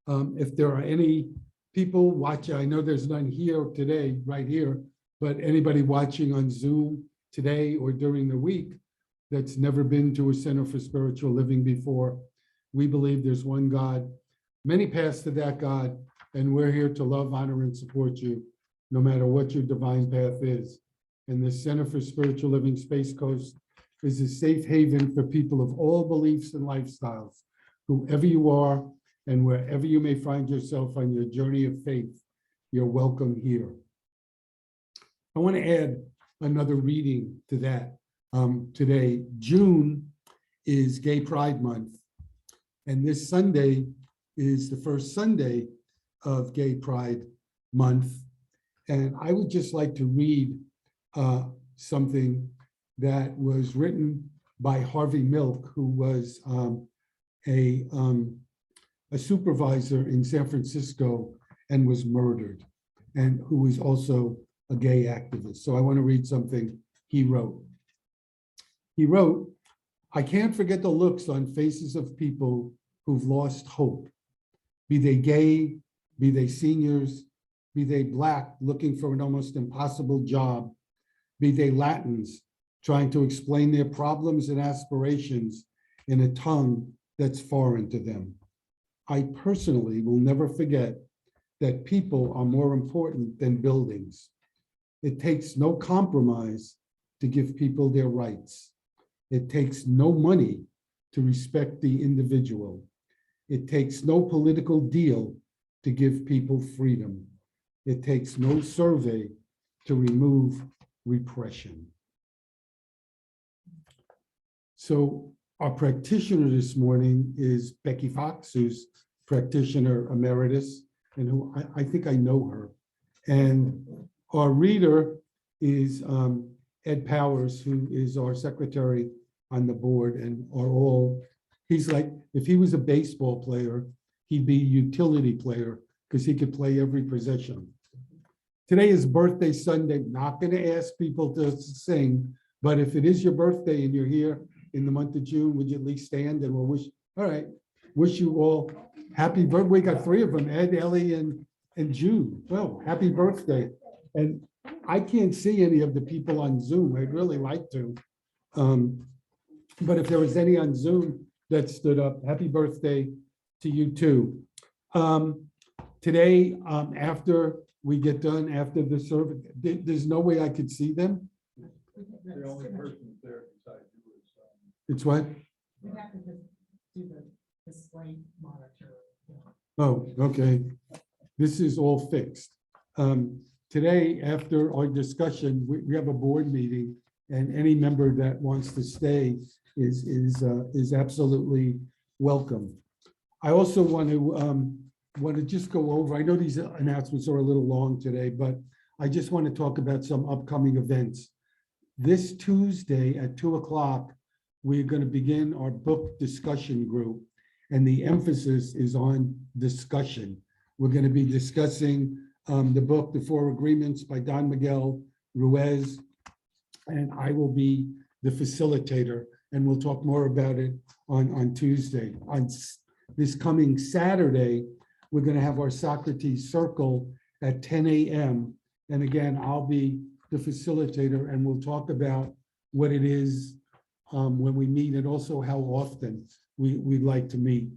If there are any people watching, I know there's none here today, right here, but anybody watching on Zoom today or during the week that's never been to a Center for Spiritual Living before, we believe there's one God, many paths to that God, and we're here to love, honor, and support you, no matter what your divine path is. And the Center for Spiritual Living Space Coast is a safe haven for people of all beliefs and lifestyles, whoever you are and wherever you may find yourself on your journey of faith, you're welcome here. I want to add another reading to that. Today, June is Gay Pride Month, and this Sunday is the first Sunday of Gay Pride Month. And I would just like to read something that was written by Harvey Milk, who was a supervisor in San Francisco and was murdered, and who was also a gay activist. So I want to read something he wrote. He wrote, "I can't forget the looks on faces of people who've lost hope, be they gay, be they seniors, be they Black looking for an almost impossible job, be they Latins trying to explain their problems and aspirations in a tongue that's foreign to them. I personally will never forget that people are more important than buildings. It takes no compromise to give people their rights. It takes no money to respect the individual. It takes no political deal to give people freedom. It takes no survey to remove repression." So our practitioner this morning is Becky Fox, who's practitioner emeritus, and who I think I know her. And our reader is Ed Powers, who is our secretary on the board, and are all, he's like, if he was a baseball player, he'd be a utility player because he could play every position. Today is birthday Sunday. Not going to ask people to sing, but if it is your birthday and you're here in the month of June, would you at least stand and we'll wish, all right, wish you all happy birthday. We got three of them, Ed, Ellie, and Jude. Well, happy birthday. And I can't see any of the people on Zoom. I'd really like to. But if there was any on Zoom that stood up, happy birthday to you too. Today, after we get done, after the service, there's no way I could see them. The only person there besides you is. It's what? We have to just do the slate monitor. Oh, okay. This is all fixed. Today, after our discussion, we have a board meeting, and any member that wants to stay is absolutely welcome. I also want to just go over, I know these announcements are a little long today, but I just want to talk about some upcoming events. This Tuesday at 2 o'clock, we're going to begin our book discussion group, and the emphasis is on discussion. We're going to be discussing the book, The Four Agreements by Don Miguel Ruiz, and I will be the facilitator, and we'll talk more about it on Tuesday. On this coming Saturday, we're going to have our Socrates Circle at 10 a.m. And again, I'll be the facilitator, and we'll talk about what it is when we meet, and also how often we'd like to meet.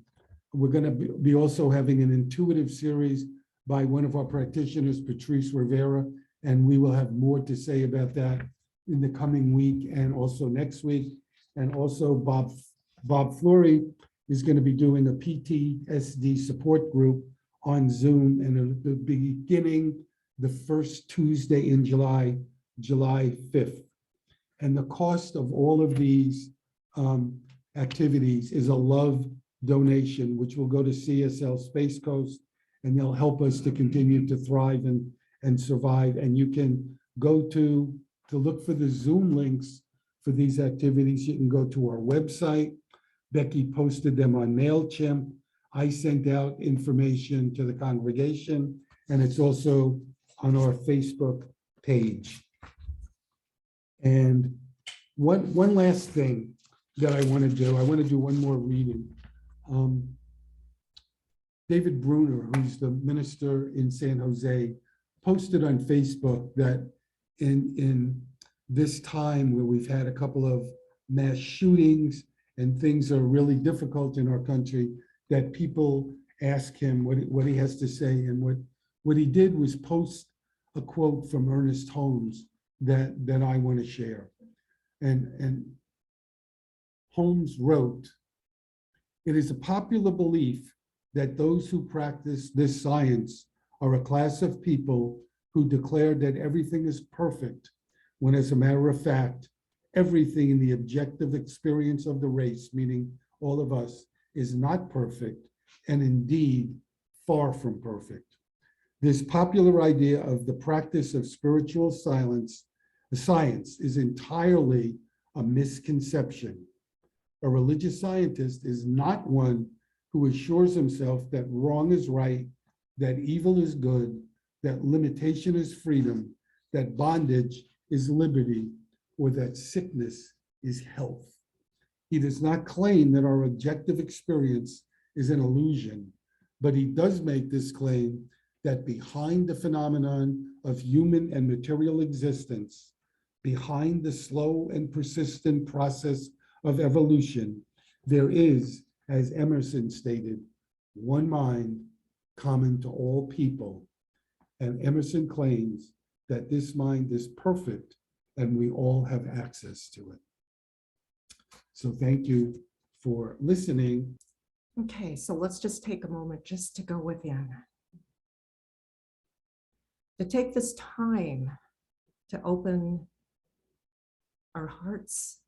We're going to be also having an intuitive series by one of our practitioners, Patrice Rivera, and we will have more to say about that in the coming week and also next week. And also Bob Fleury is going to be doing a PTSD support group on Zoom, and it'll be beginning the first Tuesday in July, July 5th. And the cost of all of these activities is a love donation, which will go to CSL Space Coast, and they'll help us to continue to thrive and survive. And you can go to look for the Zoom links for these activities. You can go to our website. Becky posted them on MailChimp. I sent out information to the congregation, and it's also on our Facebook page. And one last thing that I want to do one more reading. David Bruner, who's the minister in San Jose, posted on Facebook that in this time where we've had a couple of mass shootings and things are really difficult in our country, that people ask him what he has to say. And what he did was post a quote from Ernest Holmes that I want to share. And Holmes wrote, "It is a popular belief that those who practice this science are a class of people who declare that everything is perfect, when as a matter of fact, everything in the objective experience of the race, meaning all of us, is not perfect, and indeed far from perfect. This popular idea of the practice of spiritual science is entirely a misconception. A religious scientist is not one who assures himself that wrong is right, that evil is good, that limitation is freedom, that bondage is liberty, or that sickness is health. He does not claim that our objective experience is an illusion, but he does make this claim that behind the phenomenon of human and material existence, behind the slow and persistent process of evolution, there is, as Emerson stated, one mind common to all people. And Emerson claims that this mind is perfect and we all have access to it." So thank you for listening. Okay, so let's just take a moment just to go within. To take this time to open our hearts,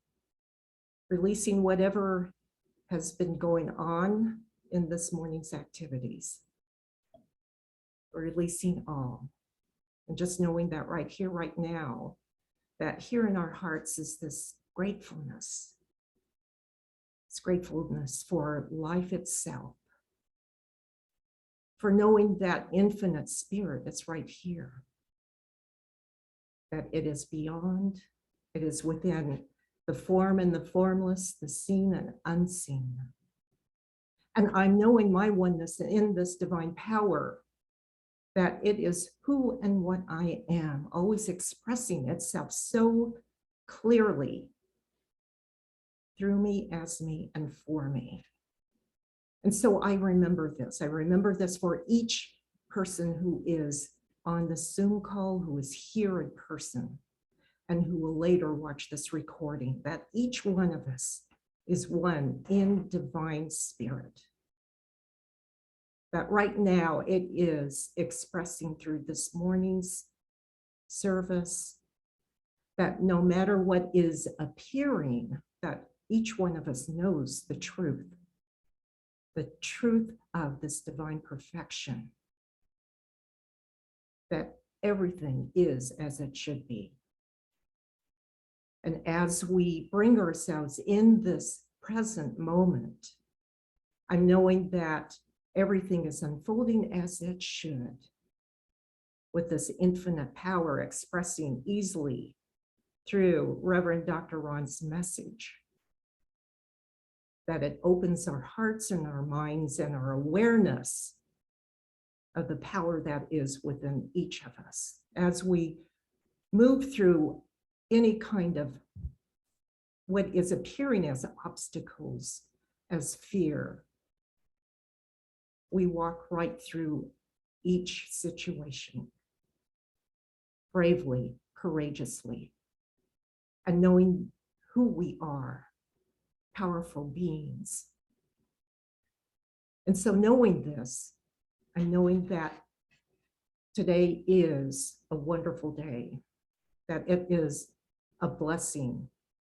releasing whatever has been going on in this morning's activities. Releasing all. And just knowing that right here, right now, that here in our hearts is this gratefulness. It's gratefulness for life itself. For knowing that infinite spirit that's right here. That it is beyond, it is within the form and the formless, the seen and unseen. And I'm knowing my oneness in this divine power, that it is who and what I am, always expressing itself so clearly through me, as me, and for me. And so I remember this. I remember this for each person who is on the Zoom call, who is here in person, and who will later watch this recording, that each one of us is one in divine spirit. That right now it is expressing through this morning's service, that no matter what is appearing, that each one of us knows the truth of this divine perfection, that everything is as it should be. And as we bring ourselves in this present moment, I'm knowing that everything is unfolding as it should, with this infinite power expressing easily through Reverend Dr. Ron's message, that it opens our hearts and our minds and our awareness of the power that is within each of us. As we move through any kind of what is appearing as obstacles, as fear, we walk right through each situation, bravely, courageously, and knowing who we are, powerful beings. And so knowing this, and knowing that today is a wonderful day, that it is a blessing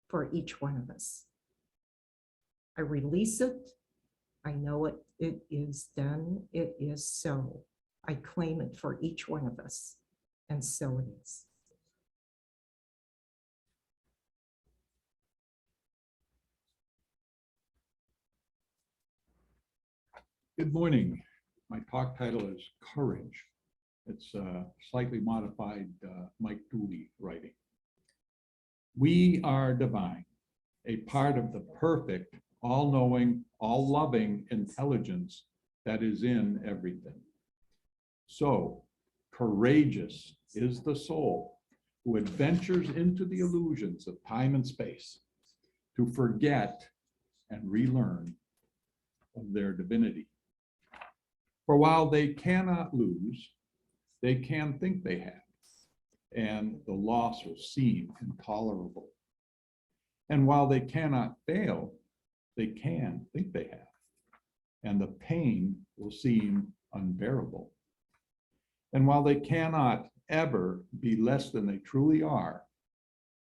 for each one of us. I release it. I know it is done. It is so. I claim it for each one of us. And so it is. Good morning. My talk title is Courage. It's slightly modified Mike Dooley writing. We are divine, a part of the perfect, all-knowing, all-loving intelligence that is in everything. So courageous is the soul who adventures into the illusions of time and space to forget and relearn of their divinity. For while they cannot lose, they can think they have, and the loss will seem intolerable. And while they cannot fail, they can think they have, and the pain will seem unbearable. And while they cannot ever be less than they truly are,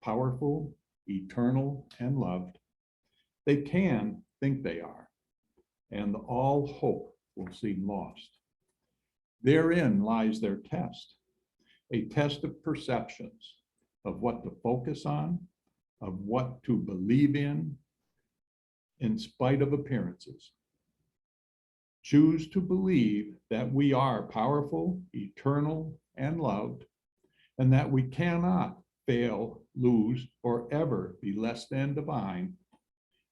powerful, eternal, and loved, they can think they are, and all hope will seem lost. Therein lies their test, a test of perceptions, of what to focus on, of what to believe in spite of appearances. Choose to believe that we are powerful, eternal, and loved, and that we cannot fail, lose, or ever be less than divine,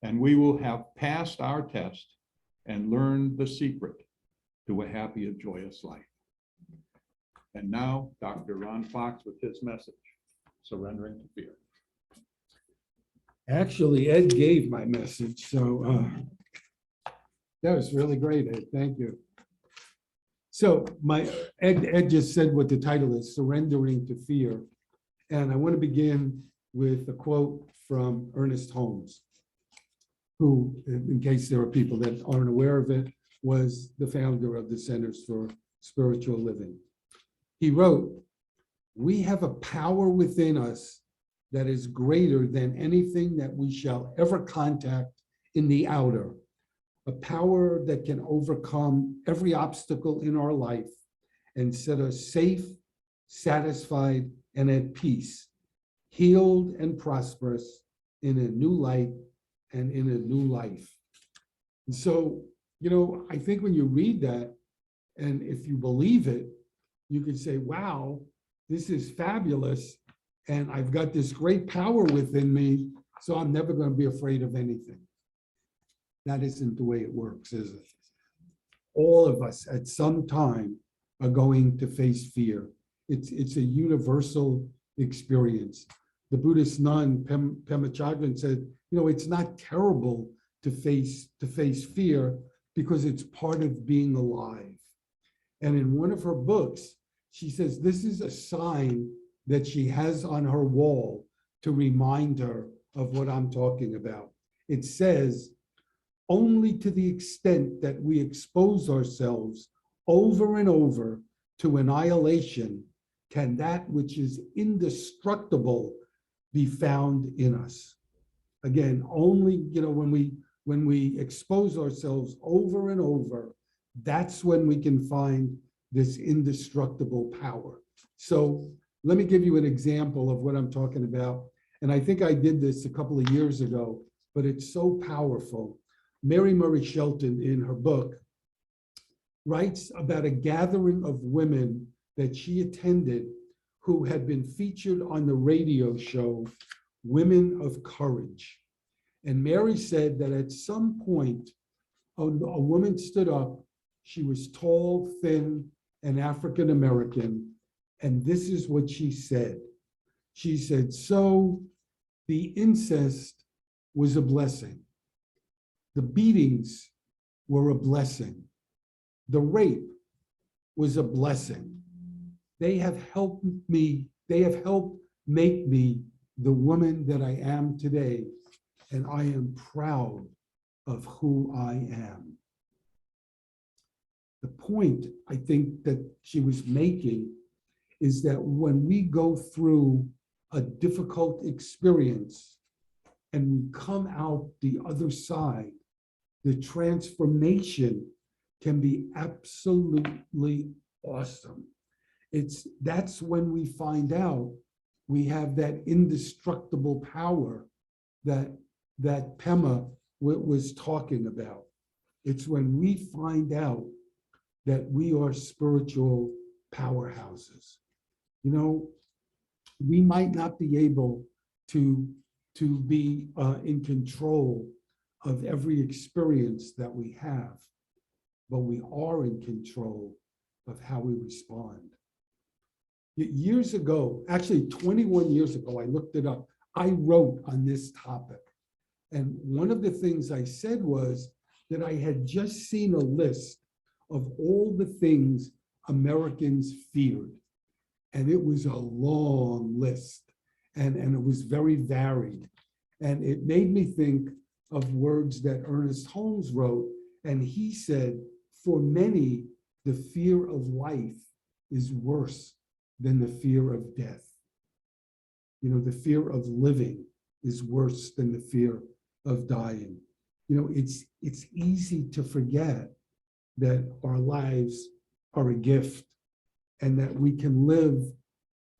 and we will have passed our test and learned the secret to a happy and joyous life. And now, Dr. Ron Fox with his message, Surrendering to Fear. Actually, Ed gave my message, so that was really great, Ed. Thank you. So Ed just said what the title is, Surrendering to Fear. And I want to begin with a quote from Ernest Holmes, who, in case there are people that aren't aware of it, was the founder of the Centers for Spiritual Living. He wrote, "We have a power within us that is greater than anything that we shall ever contact in the outer, a power that can overcome every obstacle in our life and set us safe, satisfied, and at peace, healed and prosperous in a new light and in a new life." And so, I think when you read that, and if you believe it, you could say, wow, this is fabulous. And I've got this great power within me, so I'm never going to be afraid of anything. That isn't the way it works, is it? All of us at some time are going to face fear. It's a universal experience. The Buddhist nun, Pema Chodron, said, it's not terrible to face fear because it's part of being alive. And in one of her books, she says this is a sign that she has on her wall to remind her of what I'm talking about. It says, "Only to the extent that we expose ourselves over and over to annihilation can that which is indestructible be found in us." Again, only, when we expose ourselves over and over, that's when we can find this indestructible power. So let me give you an example of what I'm talking about. And I think I did this a couple of years ago, but it's so powerful. Mary Murray Shelton, in her book, writes about a gathering of women that she attended who had been featured on the radio show, Women of Courage. And Mary said that at some point, a woman stood up. She was tall, thin, and African-American. And this is what she said. She said, "So the incest was a blessing. The beatings were a blessing. The rape was a blessing. They have helped me. They have helped make me the woman that I am today. And I am proud of who I am." The point I think that she was making is that when we go through a difficult experience and we come out the other side, the transformation can be absolutely awesome. That's when we find out we have that indestructible power that Pema was talking about. It's when we find out that we are spiritual powerhouses. We might not be able to be in control of every experience that we have, but we are in control of how we respond. Years ago, actually 21 years ago, I looked it up. I wrote on this topic. And one of the things I said was that I had just seen a list of all the things Americans feared. And it was a long list, and it was very varied. And it made me think of words that Ernest Holmes wrote. And he said, for many, the fear of life is worse than the fear of death. You know, the fear of living is worse than the fear of dying. You know, it's easy to forget that our lives are a gift and that we can live,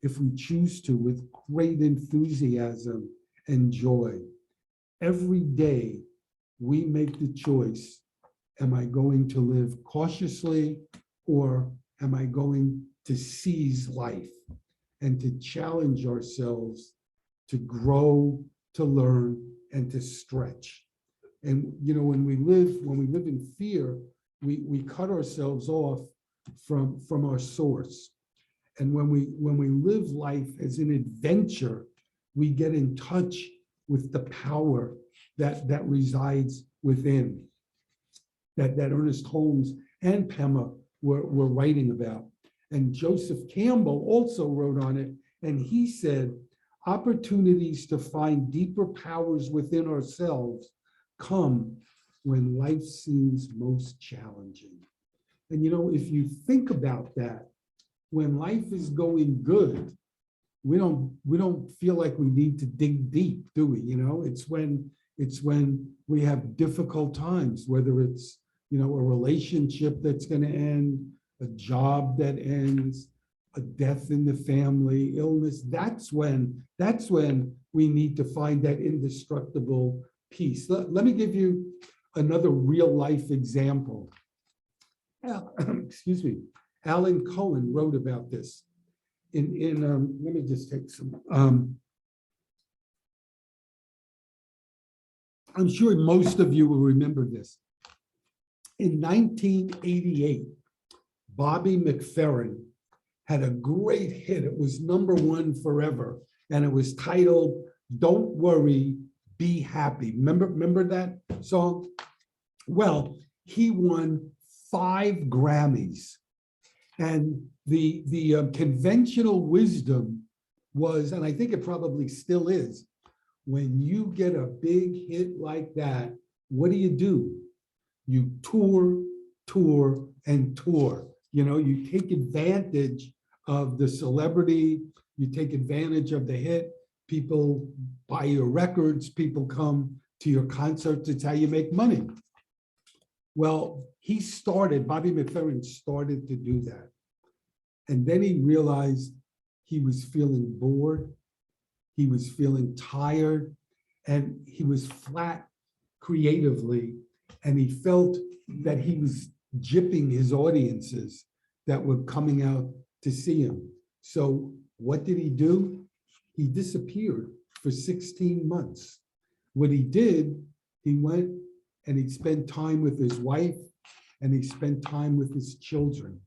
if we choose to, with great enthusiasm and joy. Every day we make the choice, am I going to live cautiously or am I going to seize life and to challenge ourselves to grow, to learn, and to stretch? And you know, when we live in fear, we cut ourselves off from our source. And when we live life as an adventure, we get in touch with the power that resides within, that Ernest Holmes and Pema were writing about. And Joseph Campbell also wrote on it, and he said, opportunities to find deeper powers within ourselves come when life seems most challenging. And you know, if you think about that, when life is going good, we don't feel like we need to dig deep, do we? You know, it's when we have difficult times, whether it's, you know, a relationship that's going to end, a job that ends, a death in the family, illness. That's when we need to find that indestructible peace. Let me give you another real life example. Excuse me. Alan Cohen wrote about this let me just take some. I'm sure most of you will remember this. In 1988, Bobby McFerrin had a great hit. It was #1 forever, and it was titled "Don't Worry, Be Happy." Remember that song? Well, he won 5 Grammys. And the conventional wisdom was, and I think it probably still is, when you get a big hit like that, what do? You tour, tour, and tour. You know, you take advantage of the celebrity, you take advantage of the hit, people buy your records, people come to your concerts, it's how you make money. Well, Bobby McFerrin started to do that. And then he realized he was feeling bored, he was feeling tired, and he was flat creatively. And he felt that he was gypping his audiences that were coming out to see him. So what did he do? He disappeared for 16 months. What he did, he went and he spent time with his wife and he spent time with his children.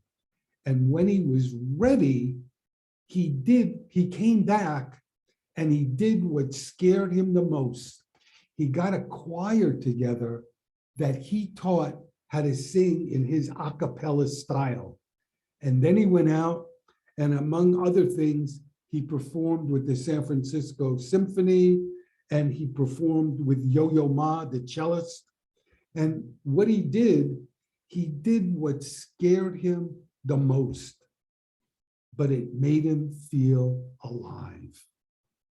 And when he was ready, he came back and he did what scared him the most. He got a choir together that he taught how to sing in his a cappella style. And then he went out and, among other things, he performed with the San Francisco Symphony and he performed with Yo-Yo Ma, the cellist. And what he did what scared him the most, but it made him feel alive.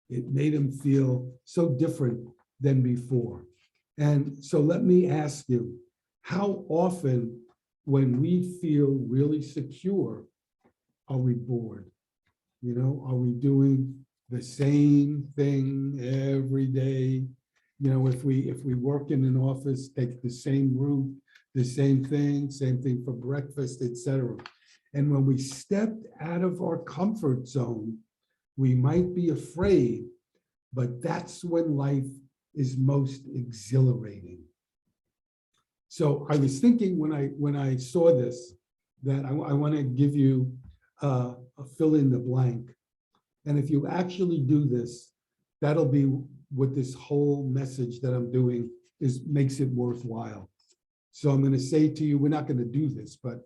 It made him feel so different than before. And so let me ask you, how often when we feel really secure, are we bored? You know, are we doing the same thing every day? You know, if we work in an office, take the same route, the same thing for breakfast, etc. And when we stepped out of our comfort zone, we might be afraid, but that's when life is most exhilarating. So I was thinking when I saw this, that I want to give you a fill in the blank. And if you actually do this, that'll be what this whole message that I'm doing makes it worthwhile. So I'm going to say to you, we're not going to do this, but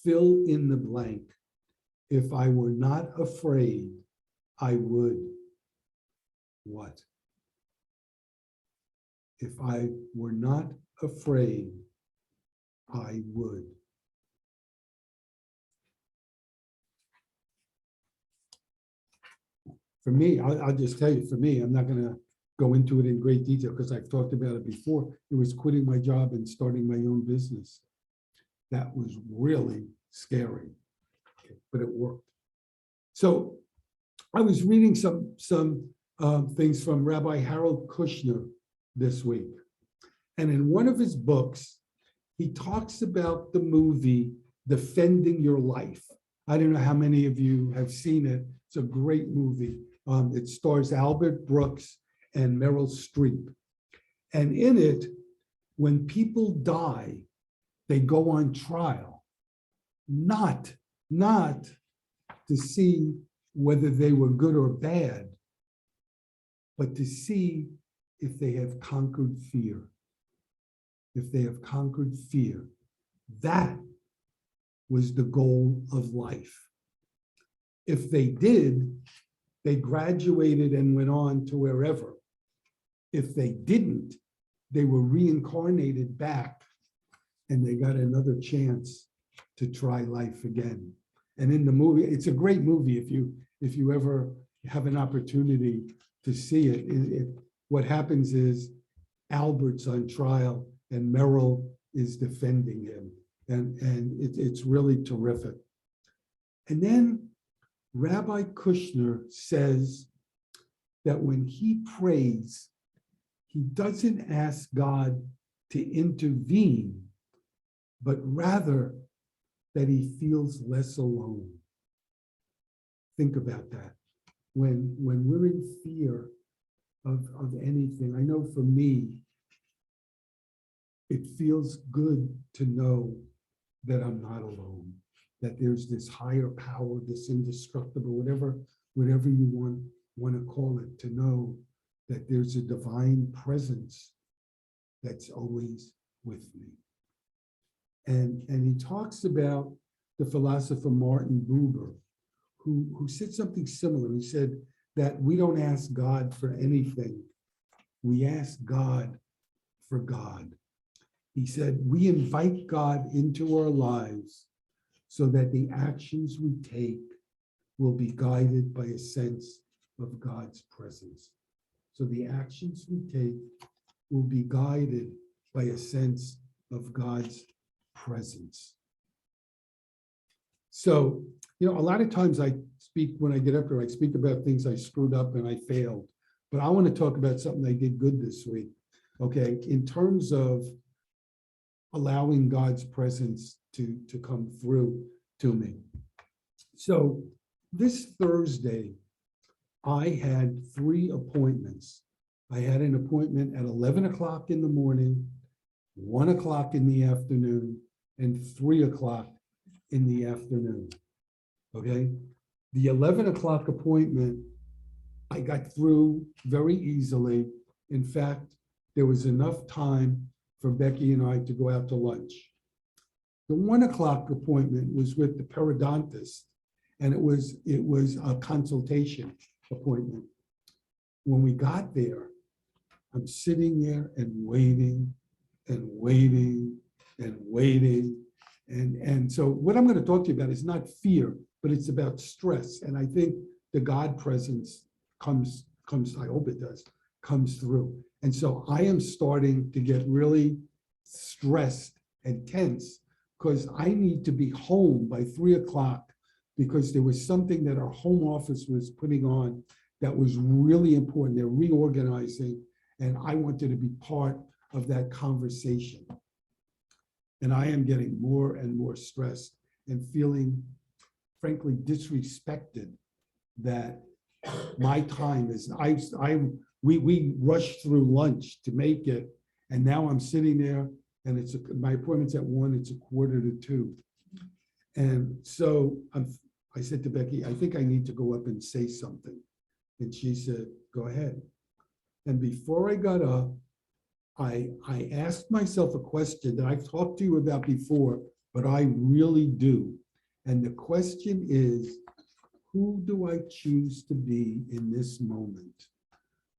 fill in the blank. If I were not afraid, I would. What? If I were not afraid, I would. For me, I'll just tell you, for me, I'm not going to go into it in great detail because I've talked about it before. It was quitting my job and starting my own business. That was really scary, but it worked. So I was reading some things from Rabbi Harold Kushner this week. And in one of his books, he talks about the movie Defending Your Life. I don't know how many of you have seen it. It's a great movie. It stars Albert Brooks and Meryl Streep. And in it, when people die, they go on trial, not to see whether they were good or bad, but to see if they have conquered fear. If they have conquered fear, that was the goal of life. If they did, they graduated and went on to wherever. If they didn't, they were reincarnated back and they got another chance to try life again. And in the movie, it's a great movie if you ever have an opportunity to see it. What happens is Albert's on trial and Meryl is defending him. And it's really terrific. And then Rabbi Kushner says that when he prays, he doesn't ask God to intervene, but rather that he feels less alone. Think about that. When we're in fear of anything, I know for me, it feels good to know that I'm not alone, that there's this higher power, this indestructible, whatever you want to call it, to know that there's a divine presence that's always with me. And he talks about the philosopher Martin Buber, who said something similar. He said that we don't ask God for anything. We ask God for God. He said, we invite God into our lives so that the actions we take will be guided by a sense of God's presence. So the actions we take will be guided by a sense of God's presence. So, a lot of times I speak, when I get up here, I speak about things I screwed up and I failed. But I want to talk about something I did good this week. Okay, in terms of allowing God's presence to come through to me. So this Thursday, I had 3 appointments. I had an appointment at 11 o'clock in the morning, 1 o'clock in the afternoon, and 3 o'clock in the afternoon. Okay, the 11 o'clock appointment, I got through very easily. In fact, there was enough time for Becky and I to go out to lunch. The 1 o'clock appointment was with the periodontist, and it was a consultation appointment. When we got there, I'm sitting there and waiting and waiting and waiting. And so what I'm going to talk to you about is not fear, but it's about stress. And I think the God presence comes, I hope it does, comes through. And so I am starting to get really stressed and tense because I need to be home by 3 o'clock because there was something that our home office was putting on that was really important. They're reorganizing, and I wanted to be part of that conversation. And I am getting more and more stressed and feeling, frankly, disrespected that my time is, we rushed through lunch to make it, and now I'm sitting there And my appointment's at 1, it's 1:45. And so I said to Becky, I think I need to go up and say something. And she said, go ahead. And before I got up, I asked myself a question that I've talked to you about before, but I really do. And the question is, who do I choose to be in this moment?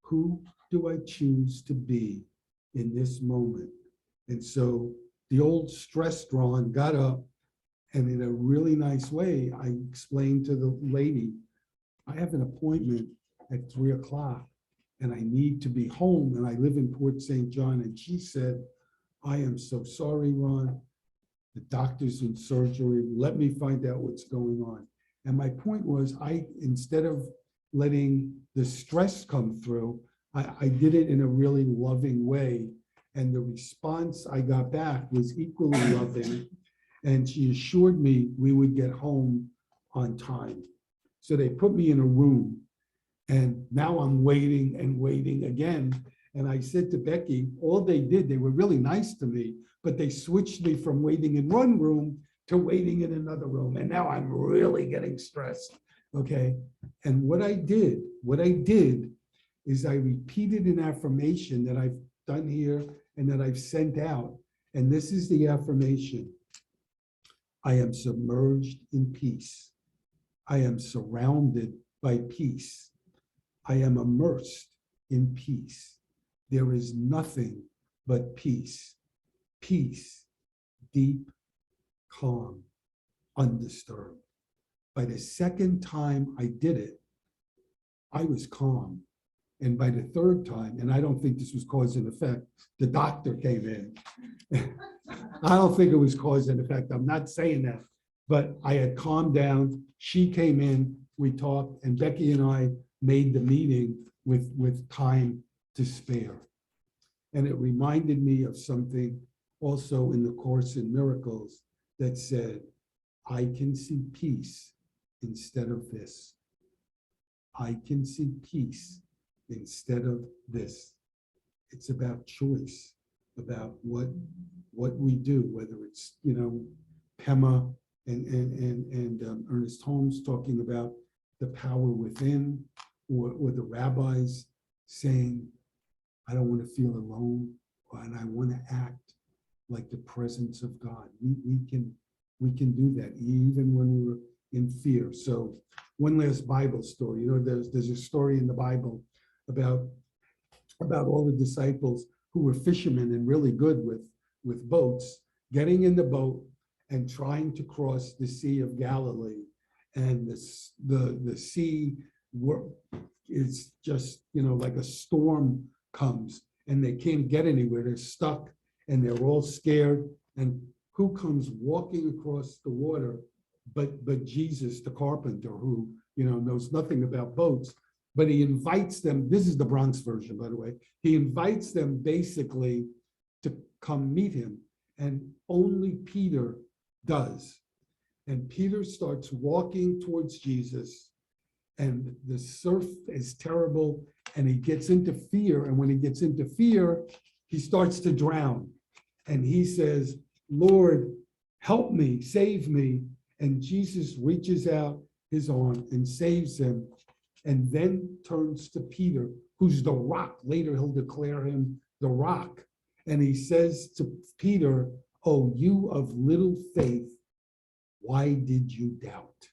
Who do I choose to be in this moment? And so the old stressed Ron got up, and in a really nice way, I explained to the lady, I have an appointment at 3:00 and I need to be home, and I live in Port St. John. And she said, I am so sorry, Ron. The doctor's in surgery. Let me find out what's going on. And my point was, instead of letting the stress come through, I did it in a really loving way. And the response I got back was equally loving. And she assured me we would get home on time. So they put me in a room. And now I'm waiting and waiting again. And I said to Becky, all they did, they were really nice to me, but they switched me from waiting in one room to waiting in another room. And now I'm really getting stressed. Okay. And what I did is I repeated an affirmation that I've done here and that I've sent out. And this is the affirmation. I am submerged in peace. I am surrounded by peace. I am immersed in peace. There is nothing but peace. Peace, deep, calm, undisturbed. By the second time I did it, I was calm. And by the third time, and I don't think this was cause and effect, the doctor came in. I don't think it was cause and effect. I'm not saying that, but I had calmed down. She came in, we talked, and Becky and I made the meeting with time to spare. And it reminded me of something also in the Course in Miracles that said, I can see peace instead of this. I can see peace instead of this. It's about choice, about what we do, whether it's, Pema and Ernest Holmes talking about the power within, or the rabbis saying, I don't want to feel alone, and I want to act like the presence of God. We can do that even when we're in fear. So one last Bible story. There's a story in the Bible about all the disciples who were fishermen and really good with boats, getting in the boat and trying to cross the Sea of Galilee. And the sea is just, like a storm comes and they can't get anywhere. They're stuck and they're all scared. And who comes walking across the water but Jesus, the carpenter, who knows nothing about boats, but he invites them. This is the Bronx version, by the way. He invites them basically to come meet him, and only Peter does. And Peter starts walking towards Jesus, and the surf is terrible, and he gets into fear. And when he gets into fear, he starts to drown. And he says, Lord, help me, save me. And Jesus reaches out his arm and saves him, and then turns to Peter, who's the rock. Later, he'll declare him the rock. And he says to Peter, oh, you of little faith, why did you doubt?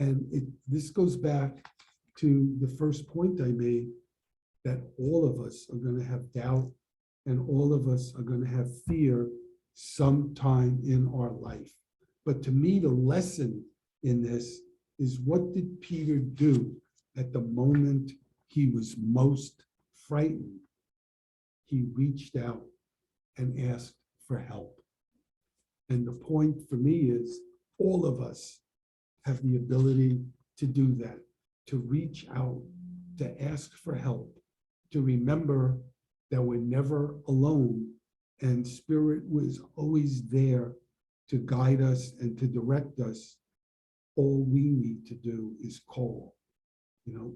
And this goes back to the first point I made, that all of us are going to have doubt, and all of us are going to have fear sometime in our life. But to me, the lesson in this is, what did Peter do at the moment he was most frightened? He reached out and asked for help. And the point for me is, all of us have the ability to do that, to reach out, to ask for help, to remember that we're never alone, and Spirit was always there to guide us and to direct us. All we need to do is call.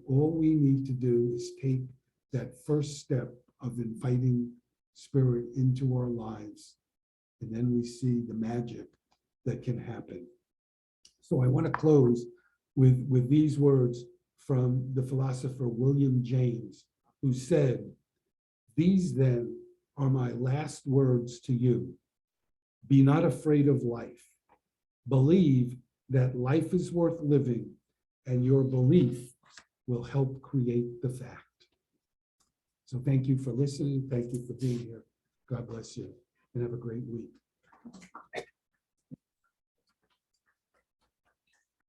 All we need to do is take that first step of inviting Spirit into our lives. And then we see the magic that can happen. So I want to close with these words from the philosopher William James, who said, "These then are my last words to you. Be not afraid of life. Believe that life is worth living, and your belief will help create the fact." So thank you for listening. Thank you for being here. God bless you, and have a great week.